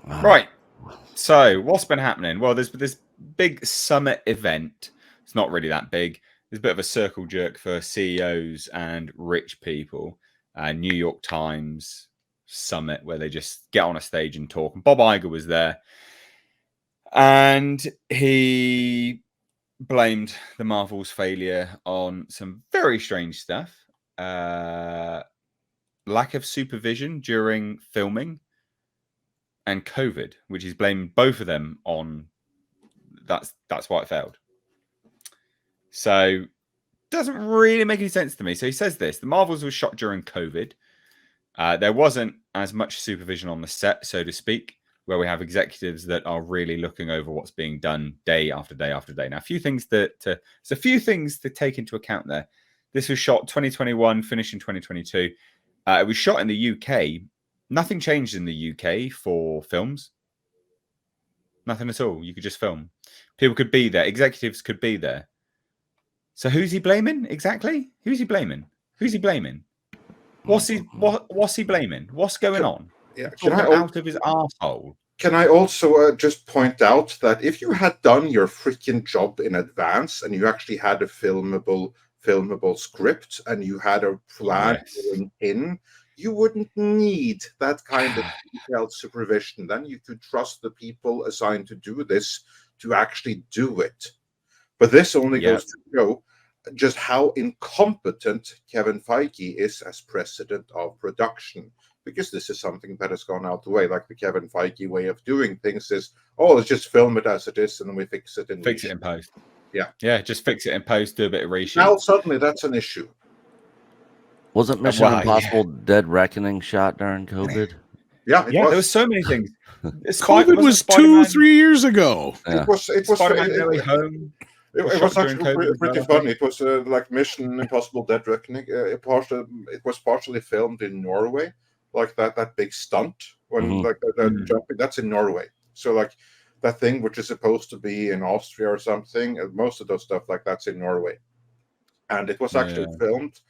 Right. So what's been happening? Well, there's this big summit event. It's not really that big. There's a bit of a circle jerk for CEOs and rich people. New York Times summit where they just get on a stage and talk. And Bob Iger was there, and he blamed the Marvel's failure on some very strange stuff. Lack of supervision during filming and COVID, which he's blamed both of them on. That's why it failed. So doesn't really make any sense to me. So he says this: the Marvels was shot during COVID. There wasn't as much supervision on the set, so to speak, where we have executives that are really looking over what's being done day after day after day. Now, a few things to take into account there. This was shot 2021, finished in 2022. It was shot in the UK. Nothing changed in the UK for films. Nothing at all. You could just film. People could be there. Executives could be there. So who's he blaming exactly? Who's he blaming? Who's he blaming? What's he blaming? What's going on? Yeah, out of his arsehole. Can I also just point out that if you had done your freaking job in advance and you actually had a filmable script and you had a plan going in, you wouldn't need that kind of detailed supervision. Then you could trust the people assigned to do this to actually do it. But this only goes to show just how incompetent Kevin Feige is as president of production, because this is something that has gone out the way. Like the Kevin Feige way of doing things is, let's just film it as it is and then we fix it in post. Yeah, just fix it in post, do a bit of reshoot. Now suddenly that's an issue. Wasn't Mission Impossible Dead Reckoning shot during COVID? Yeah, there was so many things. COVID was 2-3 years ago. Yeah. It was Home. It was actually pretty funny. It was like Mission Impossible Dead Reckoning. It was partially filmed in Norway, like that big stunt when jumping. That's in Norway. So like that thing which is supposed to be in Austria or something. Most of those stuff like that's in Norway, and it was actually filmed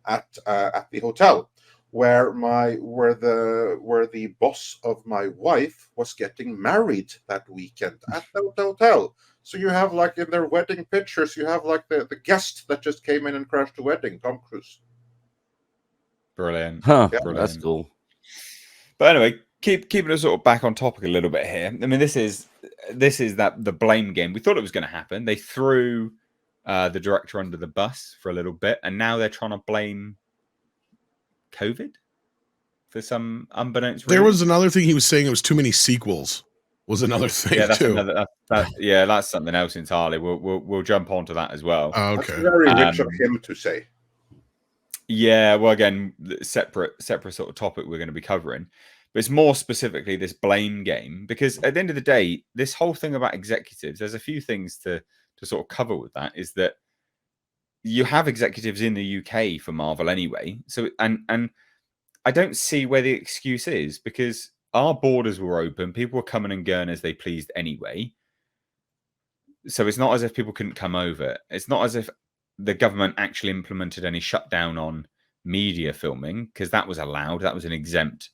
at the hotel where the boss of my wife was getting married that weekend at the hotel. So you have like in their wedding pictures, you have like the guest that just came in and crashed the wedding, Tom Cruise. Brilliant. Brilliant. That's cool. But anyway, keeping us sort of back on topic a little bit here. I mean, this is the blame game. We thought it was going to happen. They threw the director under the bus for a little bit, and now they're trying to blame COVID for some unbeknownst reason. There was another thing he was saying. It was too many sequels. Was another thing too. That's something else entirely. We'll jump onto that as well. Oh, okay. That's very rich of him to say. Yeah, well, again, separate sort of topic we're going to be covering, but it's more specifically this blame game, because at the end of the day, this whole thing about executives, there's a few things to sort of cover with that. Is that you have executives in the UK for Marvel anyway, so and I don't see where the excuse is, because our borders were open. People were coming and going as they pleased anyway. So it's not as if people couldn't come over. It's not as if the government actually implemented any shutdown on media filming, because that was allowed. That was an exempt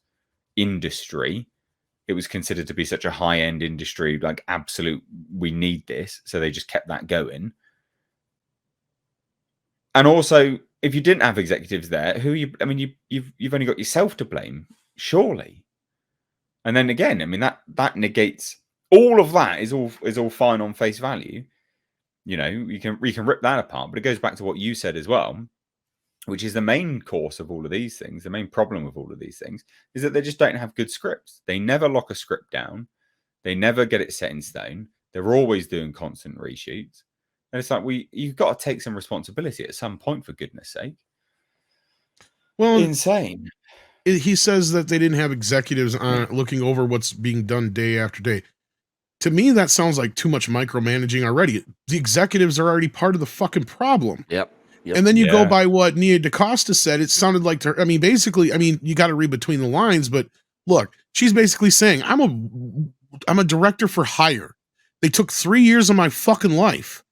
industry. It was considered to be such a high-end industry, like absolute, we need this. So they just kept that going. And also, if you didn't have executives there, you've only got yourself to blame, surely. And then again, I mean, that negates all of that. Is all fine on face value. You know, you can rip that apart, but it goes back to what you said as well, which is the main course of all of these things. The main problem with all of these things is that they just don't have good scripts. They never lock a script down. They never get it set in stone. They're always doing constant reshoots. And it's like, you've got to take some responsibility at some point, for goodness sake. Well, insane. He says that they didn't have executives looking over what's being done day after day. To me, that sounds like too much micromanaging already. The executives are already part of the fucking problem. Yep. And then you go by what Nia DaCosta said. It sounded like basically, you got to read between the lines, but look, she's basically saying, I'm a director for hire. They took 3 years of my fucking life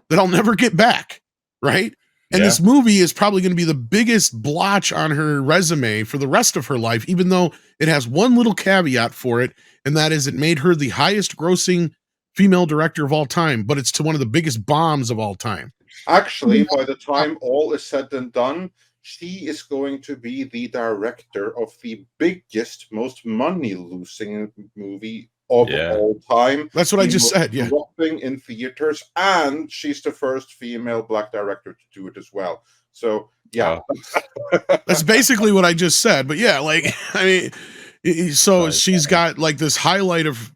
that I'll never get back. Right. And this movie is probably going to be the biggest blotch on her resume for the rest of her life, even though it has one little caveat for it. and that is it made her the highest grossing female director of all time, but it's to one of the biggest bombs of all time. Actually, by the time all is said and done, she is going to be the director of the biggest, most money-losing movie of all time. That's what I just said. Yeah, dropping in theaters, and she's the first female black director to do it as well. So yeah, that's basically what I just said. But yeah, like I mean, so she's got like this highlight of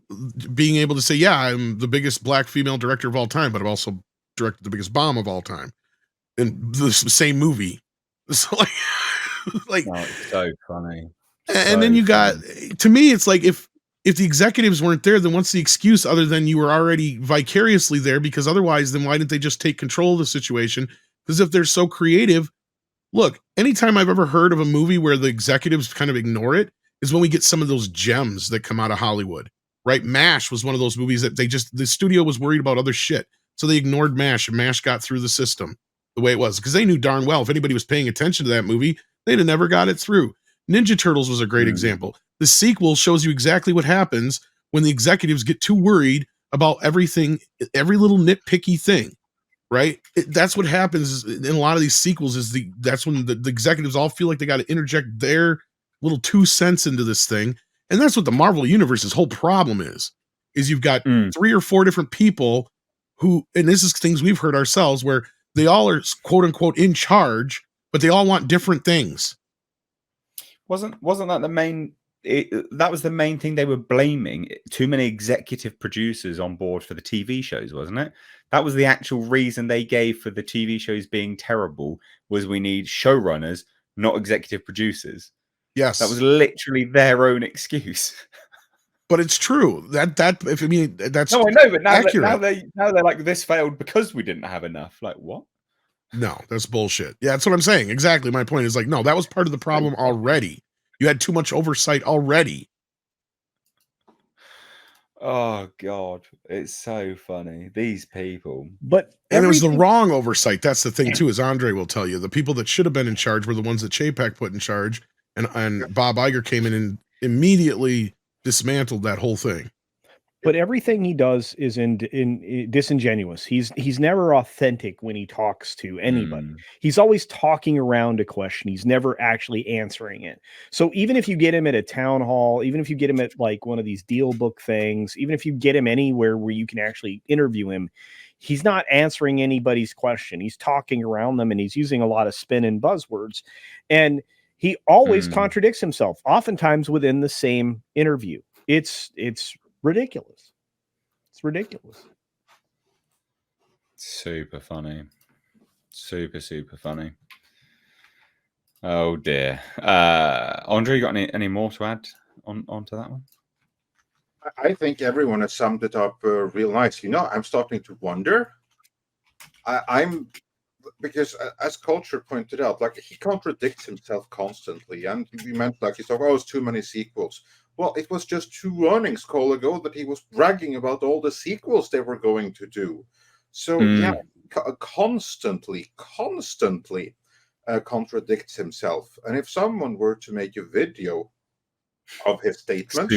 being able to say, yeah, I'm the biggest black female director of all time, but I've also directed the biggest bomb of all time in the same movie. So like, it's so funny. And then you got, to me, it's like if the executives weren't there, then what's the excuse other than you were already vicariously there? Because otherwise, then why didn't they just take control of the situation? Because if they're so creative, look, anytime I've ever heard of a movie where the executives kind of ignore it is when we get some of those gems that come out of Hollywood, right? MASH was one of those movies that the studio was worried about other shit. So they ignored MASH, and MASH got through the system the way it was, because they knew darn well if anybody was paying attention to that movie, they'd have never got it through. Ninja Turtles was a great example. The sequel shows you exactly what happens when the executives get too worried about everything, every little nitpicky thing, right? That's what happens in a lot of these sequels that's when the executives all feel like they got to interject their little 2 cents into this thing. And that's what the Marvel Universe's whole problem is you've got 3 or 4 different people who, and this is things we've heard ourselves, where they all are quote unquote in charge, but they all want different things. Wasn't that the main? That was the main thing they were blaming. Too many executive producers on board for the TV shows, wasn't it? That was the actual reason they gave for the TV shows being terrible. Was we need showrunners, not executive producers. Yes, that was literally their own excuse. But it's true. That's no, I know. But now they're like, this failed because we didn't have enough. Like, what? No, that's bullshit. Yeah, that's what I'm saying. Exactly. My point is like, no, that was part of the problem already. You had too much oversight already. Oh God, it's so funny. These people. And it was the wrong oversight. That's the thing too, as Andre will tell you. The people that should have been in charge were the ones that Chapek put in charge, and Bob Iger came in and immediately dismantled that whole thing. But everything he does is in disingenuous. He's never authentic when he talks to anybody. He's always talking around a question. He's never actually answering it. So even if you get him at a town hall, even if you get him at like one of these deal book things, even if you get him anywhere where you can actually interview him, he's not answering anybody's question. He's talking around them, and he's using a lot of spin and buzzwords. And he always contradicts himself, oftentimes within the same interview. It's ridiculous. It's ridiculous. Super funny. Super funny. Oh dear. Andre, you got any more to add onto that one? I think everyone has summed it up real nice. I'm starting to wonder. Because as Culture pointed out, like, he contradicts himself constantly, and we meant like he's like, it's too many sequels. Well, it was just 2 earnings call ago that he was bragging about all the sequels they were going to do. So constantly contradicts himself. And if someone were to make a video of his statements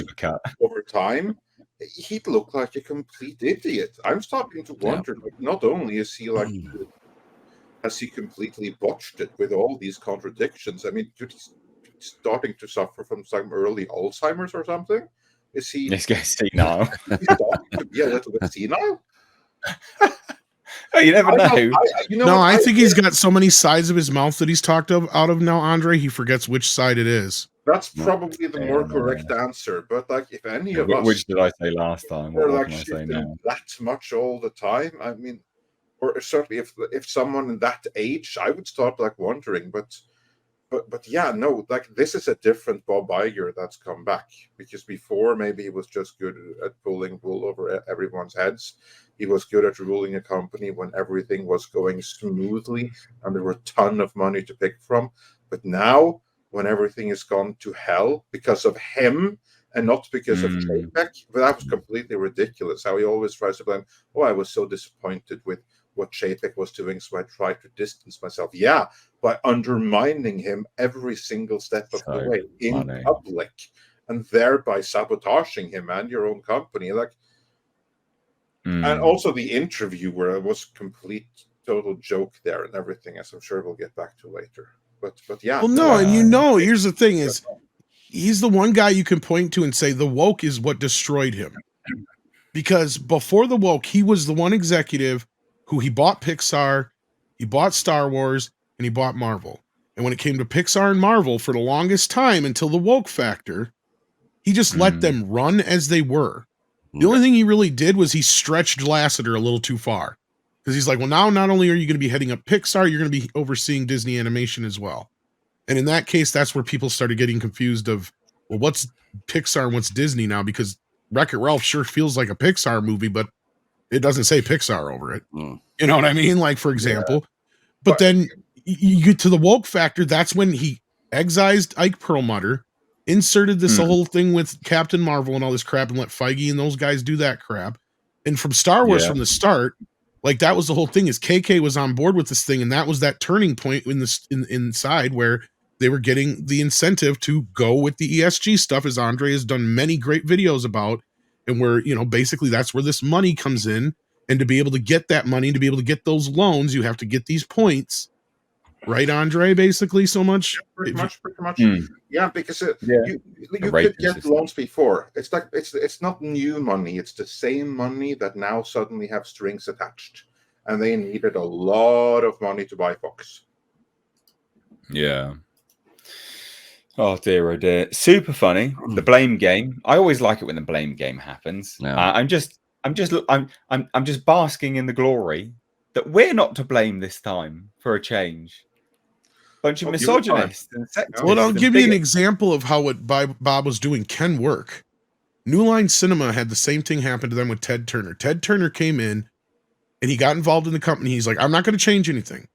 over time, he'd look like a complete idiot. I'm starting to wonder, like, not only is he like, has he completely botched it with all these contradictions? I mean, starting to suffer from some early Alzheimer's or something? Is he? This guy's senile. He's starting to be a little bit senile. Oh, you never know. I think he's got so many sides of his mouth that he's talked out of now, Andre. He forgets which side it is. That's probably the more correct answer. But like, if any of us, which did I say last time? What like can I say now? That much all the time. I mean, or certainly if someone in that age, I would start like wondering. But yeah, no, like, this is a different Bob Iger that's come back, because before maybe he was just good at pulling wool over everyone's heads. He was good at ruling a company when everything was going smoothly and there were a ton of money to pick from. But now, when everything has gone to hell because of him and not because of Chapek, but that was completely ridiculous. How he always tries to blame, I was so disappointed with what Chapek was doing, so I tried to distance myself. Yeah, by undermining him every single step of the way in public. and thereby sabotaging him and your own company. Like, and also the interview where it was complete total joke there and everything, as I'm sure we'll get back to later. But yeah. Well, no, and here's the thing is, he's the one guy you can point to and say the woke is what destroyed him. Because before the woke, he was the one executive who he bought Pixar, he bought Star Wars, and he bought Marvel. And when it came to Pixar and Marvel, for the longest time until the woke factor, he just let them run as they were. The only thing he really did was he stretched Lasseter a little too far. Because he's like, well, now not only are you going to be heading up Pixar, you're going to be overseeing Disney Animation as well. And in that case, that's where people started getting confused of, well, what's Pixar and what's Disney now? Because Wreck-It Ralph sure feels like a Pixar movie, but it doesn't say Pixar over it. You know what I mean? Like, for example. But then you get to the woke factor. That's when he excised Ike Perlmutter, inserted this whole thing with Captain Marvel and all this crap, and let Feige and those guys do that crap. And from Star Wars from the start, like that was the whole thing, is KK was on board with this thing, and that was that turning point in this inside where they were getting the incentive to go with the ESG stuff, as Andre has done many great videos about, and where, you know, basically that's where this money comes in. And to be able to get that money, to be able to get those loans, you have to get these points. Right, Andre, basically, so much? Pretty much. Yeah, because you could get loans before. It's like it's not new money. It's the same money that now suddenly have strings attached. And they needed a lot of money to buy Fox. Yeah. Oh dear, oh dear. Super funny. The blame game. I always like it when the blame game happens. Yeah. I'm just basking in the glory that we're not to blame this time for a change. Bunch of misogynists and sexists. Well, I'll give you an example of how what Bob was doing can work. New Line Cinema had the same thing happen to them with Ted Turner. Ted Turner came in and he got involved in the company. He's like, I'm not going to change anything.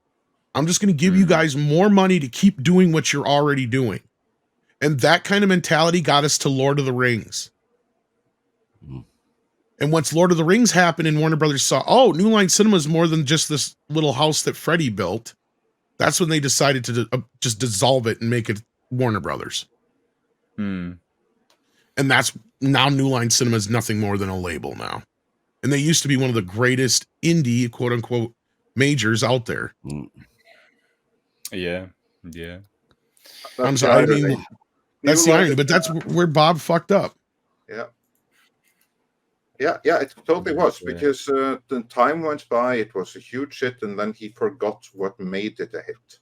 I'm just going to give you guys more money to keep doing what you're already doing. And that kind of mentality got us to Lord of the Rings. And once Lord of the Rings happened and Warner Brothers saw, oh, New Line Cinema is more than just this little house that Freddie built, that's when they decided to just dissolve it and make it Warner Brothers. And that's now New Line Cinema is nothing more than a label now. And they used to be one of the greatest indie, quote unquote, majors out there. Yeah. I'm sorry. I mean, that's the irony, but that's where Bob fucked up. Yeah, it totally was, because the time went by, it was a huge hit, and then he forgot what made it a hit.